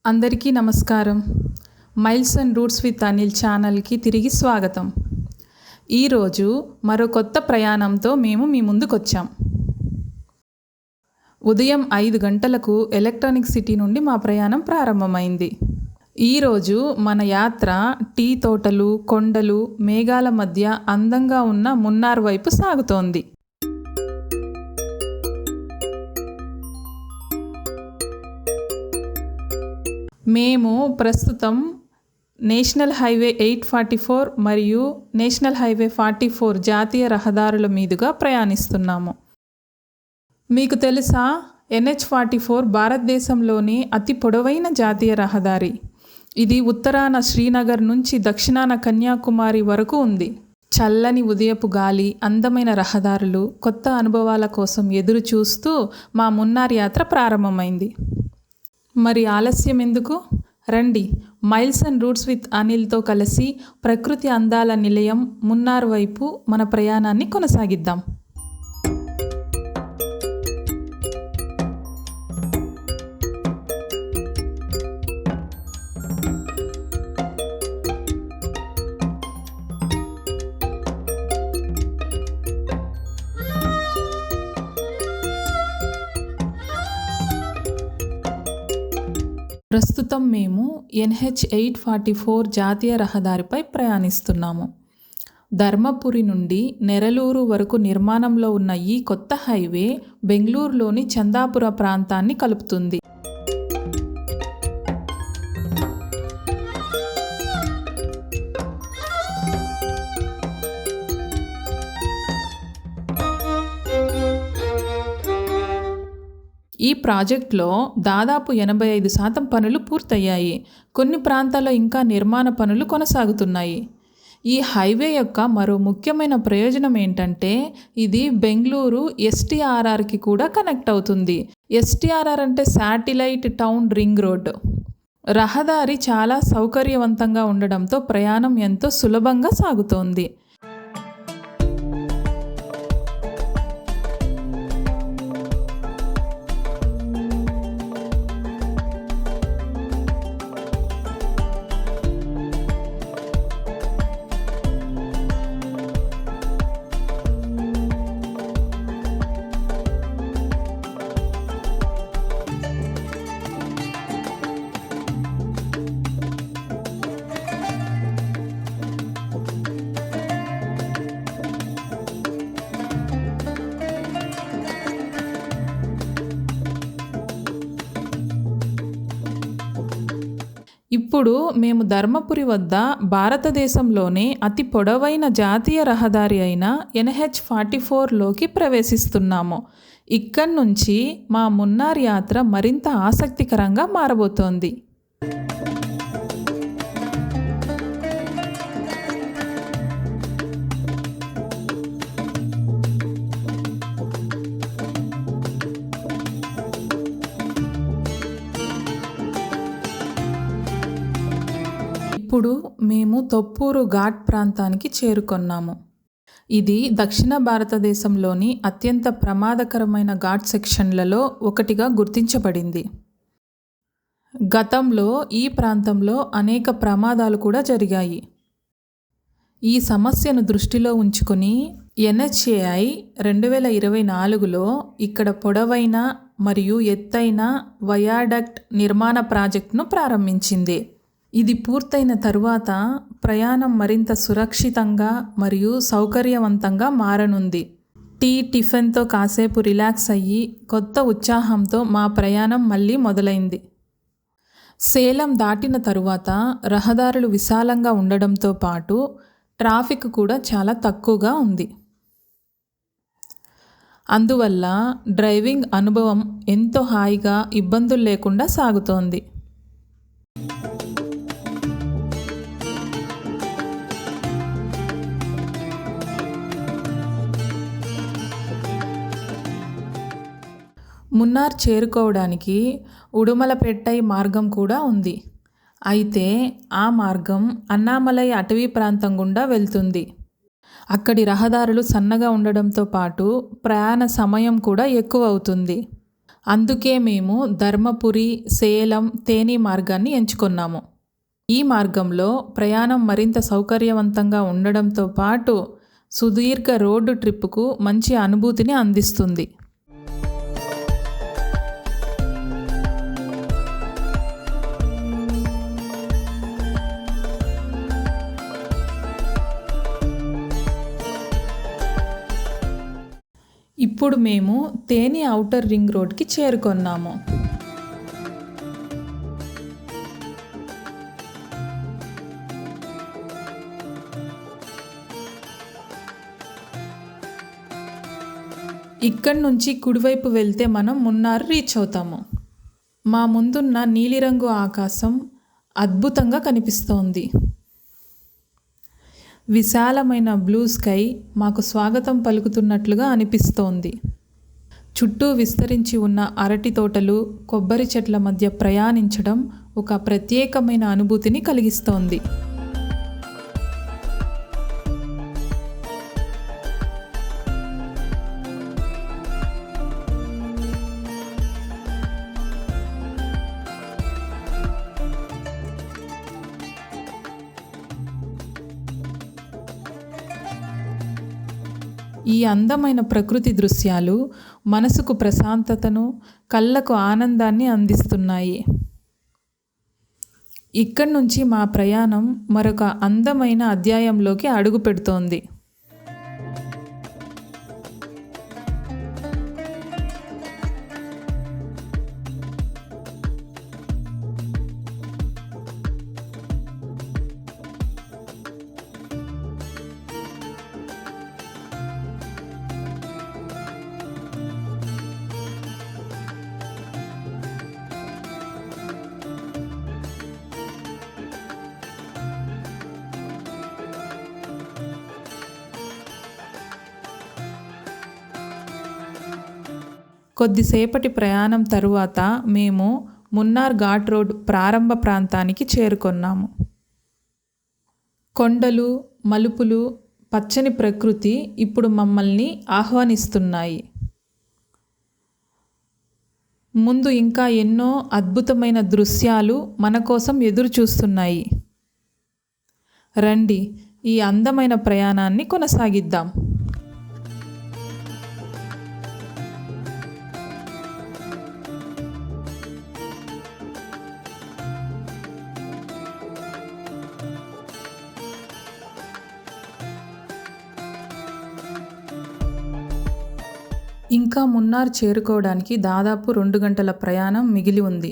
అందరికీ నమస్కారం. Miles and roots with Anil ఛానల్కి తిరిగి స్వాగతం. ఈరోజు మరో కొత్త ప్రయాణంతో మేము మీ ముందుకొచ్చాం. ఉదయం 5 గంటలకు ఎలక్ట్రానిక్ సిటీ నుండి మా ప్రయాణం ప్రారంభమైంది. ఈరోజు మన యాత్ర టీ తోటలు, కొండలు, మేఘాల మధ్య అందంగా ఉన్న మున్నార్ వైపు సాగుతోంది. మేము ప్రస్తుతం నేషనల్ హైవే 844 మరియు నేషనల్ హైవే 44 జాతీయ రహదారుల మీదుగా ప్రయాణిస్తున్నాము. మీకు తెలుసా, NH44 భారతదేశంలోని అతి పొడవైన జాతీయ రహదారి. ఇది ఉత్తరాన శ్రీనగర్ నుంచి దక్షిణాన కన్యాకుమారి వరకు ఉంది. చల్లని ఉదయపు గాలి, అందమైన రహదారులు, కొత్త అనుభవాల కోసం ఎదురు చూస్తూ మా మున్నార్ యాత్ర ప్రారంభమైంది. మరి ఆలస్యం ఎందుకు? రండి, మైల్స్ అండ్ రూట్స్ విత్ అనిల్తో కలిసి ప్రకృతి అందాల నిలయం మున్నార్ వైపు మన ప్రయాణాన్ని కొనసాగిద్దాం. ప్రస్తుతం మేము NH 844 జాతీయ రహదారిపై ప్రయాణిస్తున్నాము. ధర్మపురి నుండి నెరలూరు వరకు నిర్మాణంలో ఉన్న ఈ కొత్త హైవే బెంగళూరులోని చందాపుర ప్రాంతాన్ని కలుపుతుంది. ఈ ప్రాజెక్టులో దాదాపు 85% పనులు పూర్తయ్యాయి. కొన్ని ప్రాంతాల్లో ఇంకా నిర్మాణ పనులు కొనసాగుతున్నాయి. ఈ హైవే యొక్క మరో ముఖ్యమైన ప్రయోజనం ఏంటంటే, ఇది బెంగళూరు STRRకి కూడా కనెక్ట్ అవుతుంది. STRR అంటే శాటిలైట్ టౌన్ రింగ్ రోడ్. రహదారి చాలా సౌకర్యవంతంగా ఉండడంతో ప్రయాణం ఎంతో సులభంగా సాగుతోంది. ఇప్పుడు మేము ధర్మపురి వద్ద భారతదేశంలోనే అతి పొడవైన జాతీయ రహదారి అయిన NH 44లోకి ప్రవేశిస్తున్నాము. ఇక్కడి నుంచి మా మున్నార్ యాత్ర మరింత ఆసక్తికరంగా మారబోతోంది. ఇప్పుడు మేము తొప్పూరు ఘాట్ ప్రాంతానికి చేరుకొన్నాము. ఇది దక్షిణ భారతదేశంలోని అత్యంత ప్రమాదకరమైన ఘాట్ సెక్షన్లలో ఒకటిగా గుర్తించబడింది. గతంలో ఈ ప్రాంతంలో అనేక ప్రమాదాలు కూడా జరిగాయి. ఈ సమస్యను దృష్టిలో ఉంచుకొని NHAI 2024లో ఇక్కడ పొడవైన మరియు ఎత్తైన వయాడక్ట్ నిర్మాణ ప్రాజెక్టును ప్రారంభించింది. ఇది పూర్తయిన తరువాత ప్రయాణం మరింత సురక్షితంగా మరియు సౌకర్యవంతంగా మారనుంది. టిఫిన్తో కాసేపు రిలాక్స్ అయ్యి కొత్త ఉత్సాహంతో మా ప్రయాణం మళ్ళీ మొదలైంది. సేలం దాటిన తరువాత రహదారులు విశాలంగా ఉండడంతో పాటు ట్రాఫిక్ కూడా చాలా తక్కువగా ఉంది. అందువల్ల డ్రైవింగ్ అనుభవం ఎంతో హాయిగా, ఇబ్బందులు లేకుండా సాగుతోంది. మున్నార్ చేరుకోవడానికి ఉడుమలపెట్టై మార్గం కూడా ఉంది. అయితే ఆ మార్గం అన్నామలై అటవీ ప్రాంతం గుండా వెళ్తుంది. అక్కడి రహదారులు సన్నగా ఉండడంతో పాటు ప్రయాణ సమయం కూడా ఎక్కువ అవుతుంది. అందుకే మేము ధర్మపురి, సేలం, తేని మార్గాన్ని ఎంచుకున్నాము. ఈ మార్గంలో ప్రయాణం మరింత సౌకర్యవంతంగా ఉండడంతో పాటు సుదీర్ఘ రోడ్డు ట్రిప్పుకు మంచి అనుభూతిని అందిస్తుంది. ఇప్పుడు మేము తేని ఔటర్ రింగ్ రోడ్కి చేరుకున్నాము. ఇక్కడి నుంచి కుడివైపు వెళ్తే మనం మున్నార్ రీచ్ అవుతాము. మా ముందున్న నీలిరంగు ఆకాశం అద్భుతంగా కనిపిస్తోంది. విశాలమైన బ్లూ స్కై మాకు స్వాగతం పలుకుతున్నట్లుగా అనిపిస్తోంది. చుట్టూ విస్తరించి ఉన్న అరటి తోటలు, కొబ్బరి చెట్ల మధ్య ప్రయాణించడం ఒక ప్రత్యేకమైన అనుభూతిని కలిగిస్తోంది. ఈ అందమైన ప్రకృతి దృశ్యాలు మనసుకు ప్రశాంతతను, కళ్ళకు ఆనందాన్ని అందిస్తున్నాయి. ఇక్కడి నుంచి మా ప్రయాణం మరొక అందమైన అధ్యాయంలోకి అడుగు పెడుతోంది. కొద్దిసేపటి ప్రయాణం తరువాత మేము మున్నార్ ఘాట్ రోడ్ ప్రారంభ ప్రాంతానికి చేరుకున్నాము. కొండలు, మలుపులు, పచ్చని ప్రకృతి ఇప్పుడు మమ్మల్ని ఆహ్వానిస్తున్నాయి. ముందు ఇంకా ఎన్నో అద్భుతమైన దృశ్యాలు మన కోసం ఎదురు చూస్తున్నాయి. రండి, ఈ అందమైన ప్రయాణాన్ని కొనసాగిద్దాం. ఇంకా మున్నార్ చేరుకోవడానికి దాదాపు 2 గంటల ప్రయాణం మిగిలి ఉంది.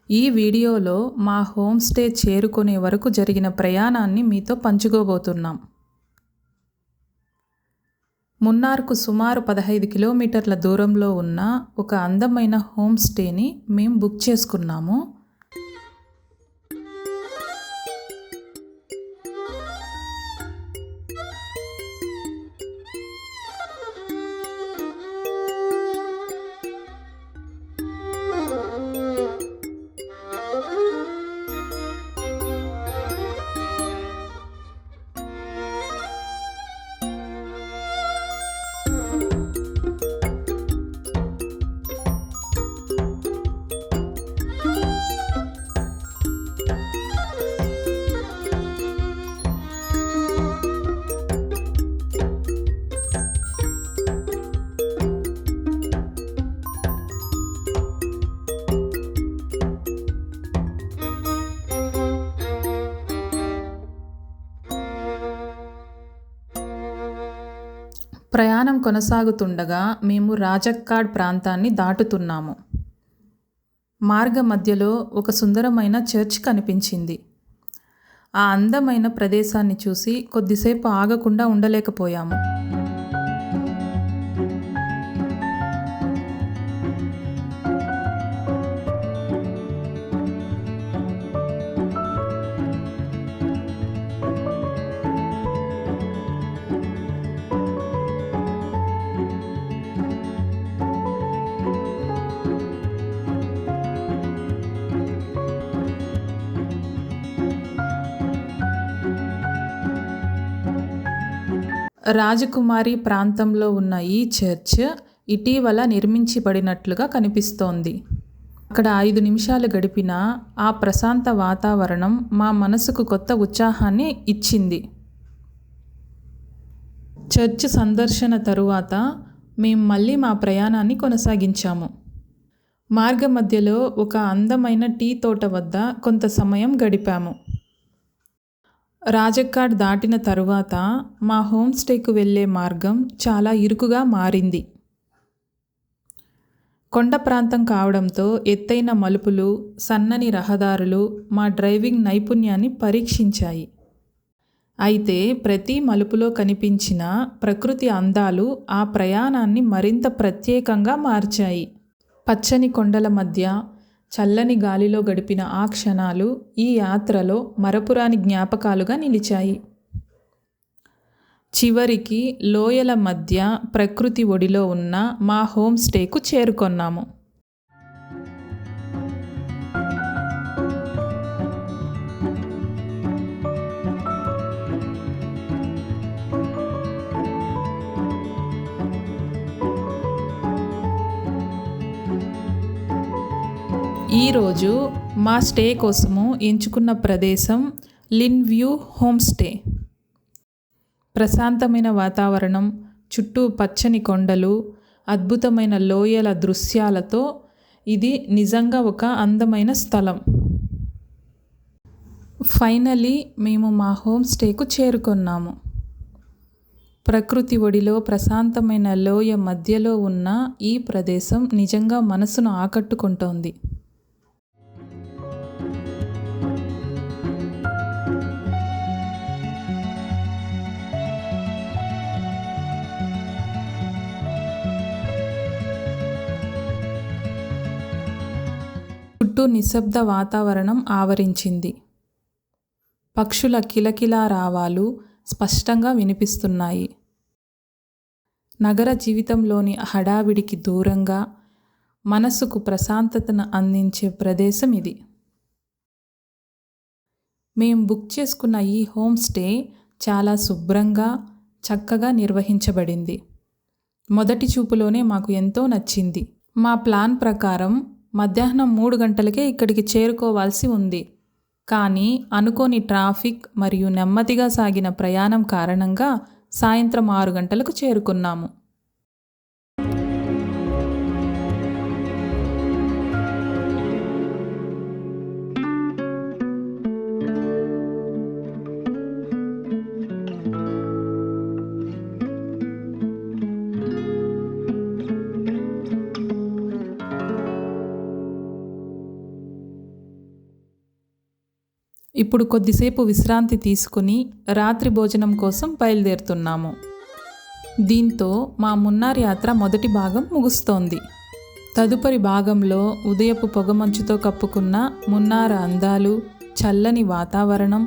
ఈ వీడియోలో మా హోమ్ స్టే చేరుకునే వరకు జరిగిన ప్రయాణాన్ని మీతో పంచుకోబోతున్నాం. మున్నార్కు సుమారు 15 కిలోమీటర్ల దూరంలో ఉన్న ఒక అందమైన హోమ్ స్టేని మేము బుక్ చేసుకున్నాము. ప్రయాణం కొనసాగుతుండగా మేము రాజక్కాడ్ ప్రాంతాన్ని దాటుతున్నాము. మార్గ మధ్యలో ఒక సుందరమైన చర్చ్ కనిపించింది. ఆ అందమైన ప్రదేశాన్ని చూసి కొద్దిసేపు ఆగకుండా ఉండలేకపోయాము. రాజకుమారి ప్రాంతంలో ఉన్న ఈ చర్చ్ ఇటీవల నిర్మించబడినట్లుగా కనిపిస్తోంది. అక్కడ 5 నిమిషాలు గడిపిన ఆ ప్రశాంత వాతావరణం మా మనసుకు కొత్త ఉత్సాహాన్ని ఇచ్చింది. చర్చ్ సందర్శన తరువాత మేము మళ్ళీ మా ప్రయాణాన్ని కొనసాగించాము. మార్గమధ్యలో ఒక అందమైన టీ తోట వద్ద కొంత సమయం గడిపాము. రాజఘాట్ దాటిన తరువాత మా హోమ్ స్టేకు వెళ్ళే మార్గం చాలా ఇరుకుగా మారింది. కొండ ప్రాంతం కావడంతో ఎత్తైన మలుపులు, సన్నని రహదారులు మా డ్రైవింగ్ నైపుణ్యాన్ని పరీక్షించాయి. అయితే ప్రతి మలుపులో కనిపించిన ప్రకృతి అందాలు ఆ ప్రయాణాన్ని మరింత ప్రత్యేకంగా మార్చాయి. పచ్చని కొండల మధ్య చల్లని గాలిలో గడిపిన ఆ క్షణాలు ఈ యాత్రలో మరపురాని జ్ఞాపకాలుగా నిలిచాయి. చివరికి లోయల మధ్య ప్రకృతి ఒడిలో ఉన్న మా హోమ్ స్టేకు చేరుకొన్నాము. ఈరోజు మా స్టే కోసము ఎంచుకున్న ప్రదేశం లిన్ వ్యూ హోమ్ స్టే. ప్రశాంతమైన వాతావరణం, చుట్టూ పచ్చని కొండలు, అద్భుతమైన లోయల దృశ్యాలతో ఇది నిజంగా ఒక అందమైన స్థలం. ఫైనలీ మేము మా హోమ్ స్టేకు చేరుకొన్నాము. ప్రకృతి ఒడిలో ప్రశాంతమైన లోయ మధ్యలో ఉన్న ఈ ప్రదేశం నిజంగా మనసును ఆకట్టుకుంటోంది. చుట్టూ నిశ్శబ్ద వాతావరణం ఆవరించింది. పక్షుల కిలకిలా రావాలు స్పష్టంగా వినిపిస్తున్నాయి. నగర జీవితంలోని హడావిడికి దూరంగా మనసుకు ప్రశాంతతను అందించే ప్రదేశం ఇది. మేం బుక్ చేసుకున్న ఈ హోమ్ స్టే చాలా శుభ్రంగా, చక్కగా నిర్వహించబడింది. మొదటి చూపులోనే మాకు ఎంతో నచ్చింది. మా ప్లాన్ ప్రకారం మధ్యాహ్నం 3 గంటలకే ఇక్కడికి చేరుకోవాల్సి ఉంది. కానీ అనుకోని ట్రాఫిక్ మరియు నెమ్మదిగా సాగిన ప్రయాణం కారణంగా సాయంత్రం 6 గంటలకు చేరుకున్నాము. ఇప్పుడు కొద్దిసేపు విశ్రాంతి తీసుకుని రాత్రి భోజనం కోసం బయలుదేరుతున్నాము. దీంతో మా మున్నార్ యాత్ర మొదటి భాగం ముగుస్తోంది. తదుపరి భాగంలో ఉదయపు పొగమంచుతో కప్పుకున్న మున్నార్ అందాలు, చల్లని వాతావరణం,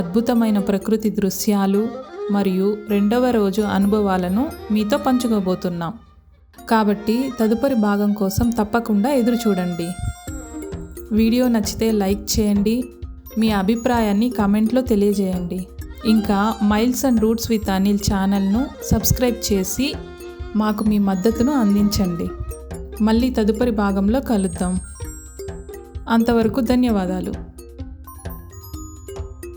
అద్భుతమైన ప్రకృతి దృశ్యాలు మరియు 2వ రోజు అనుభవాలను మీతో పంచుకోబోతున్నాం. కాబట్టి తదుపరి భాగం కోసం తప్పకుండా ఎదురు చూడండి. వీడియో నచ్చితే లైక్ చేయండి. మీ అభిప్రాయాన్ని కామెంట్లో తెలియజేయండి. ఇంకా miles and roots with Anil ఛానల్ను సబ్స్క్రైబ్ చేసి మాకు మీ మద్దతును అందించండి. మళ్ళీ తదుపరి భాగంలో కలుద్దాం. అంతవరకు ధన్యవాదాలు.